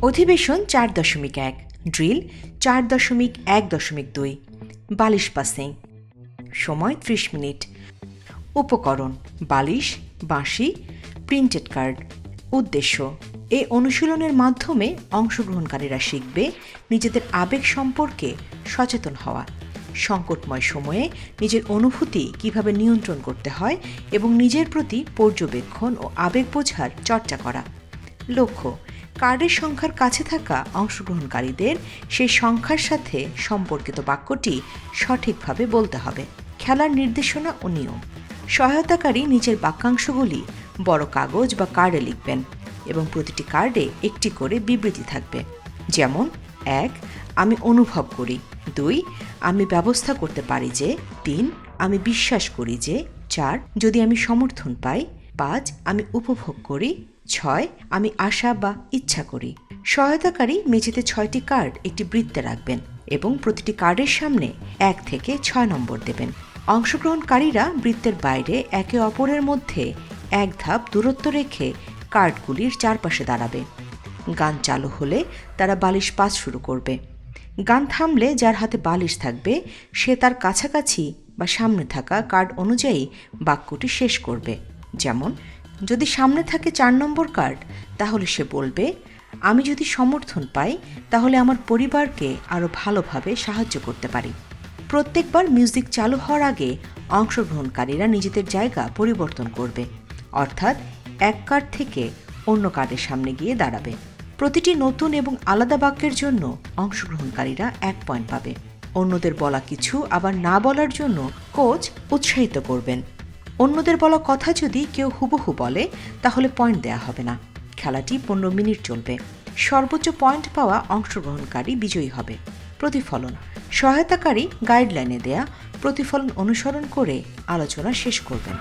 অধিবেশন 4.1, ড্রিল 4.1.2, বালিশ পাসিং, সময় 30 মিনিট। উপকরণ: বালিশ, বাঁশি, প্রিন্টেড কার্ড। উদ্দেশ্য: এই অনুশীলনের মাধ্যমে অংশগ্রহণকারীরা শিখবে নিজেদের আবেগ সম্পর্কে সচেতন হওয়া, সংকটময় সময়ে নিজের অনুভূতি কিভাবে নিয়ন্ত্রণ করতে হয় এবং নিজের প্রতি পর্যবেক্ষণ ও আবেগ বোঝার চর্চা করা। লক্ষ্য: কার্ডের সংখ্যার কাছে থাকা অংশগ্রহণকারীদের সেই সংখ্যার সাথে সম্পর্কিত বাক্যটি সঠিকভাবে বলতে হবে। খেলার নির্দেশনা ও নিয়ম: সহায়তাকারী নিজের বাক্যাংশগুলি বড় কাগজ বা কার্ডে লিখবেন এবং প্রতিটি কার্ডে একটি করে বিবৃতি থাকবে, যেমন 1. আমি অনুভব করি, 2. আমি ব্যবস্থা করতে পারি যে, 3. আমি বিশ্বাস করি যে, 4. যদি আমি সমর্থন পাই, 5. আমি উপভোগ করি, 6. আমি আশা বা ইচ্ছা করি। সহায়তাকারী মেঝেতে 6টি কার্ড একটি বৃত্তে রাখবেন এবং প্রতিটি কার্ডের সামনে 1 থেকে 6 নম্বর দেবেন। অংশগ্রহণকারীরা বৃত্তের বাইরে একে অপরের মধ্যে 1 ধাপ দূরত্ব রেখে কার্ডগুলির চারপাশে দাঁড়াবে। গান চালু হলে তারা বালিশ পাস শুরু করবে। গান থামলে যার হাতে বালিশ থাকবে সে তার কাছাকাছি বা সামনে থাকা কার্ড অনুযায়ী বাক্যটি শেষ করবে। যেমন, যদি সামনে থাকে 4 নম্বর কার্ড, তাহলে সে বলবে, আমি যদি সমর্থন পাই তাহলে আমার পরিবারকে আরও ভালোভাবে সাহায্য করতে পারি। প্রত্যেকবার মিউজিক চালু হওয়ার আগে অংশগ্রহণকারীরা নিজেদের জায়গা পরিবর্তন করবে, অর্থাৎ এক কার্ড থেকে অন্য কার্ডের সামনে গিয়ে দাঁড়াবে। প্রতিটি নতুন এবং আলাদা বাক্যের জন্য অংশগ্রহণকারীরা 1 পয়েন্ট পাবে। অন্যদের বলা কিছু আবার না বলার জন্য কোচ উৎসাহিত করবেন। অন্যদের বলা কথা যদি কেউ হুবহু বলে তাহলে পয়েন্ট দেওয়া হবে না। খেলাটি 15 মিনিট চলবে। সর্বোচ্চ পয়েন্ট পাওয়া অংশগ্রহণকারী বিজয়ী হবে। প্রতিফলন: সহায়তাকারী গাইডলাইনে দেয়া প্রতিফলন অনুসরণ করে আলোচনা শেষ করবেন।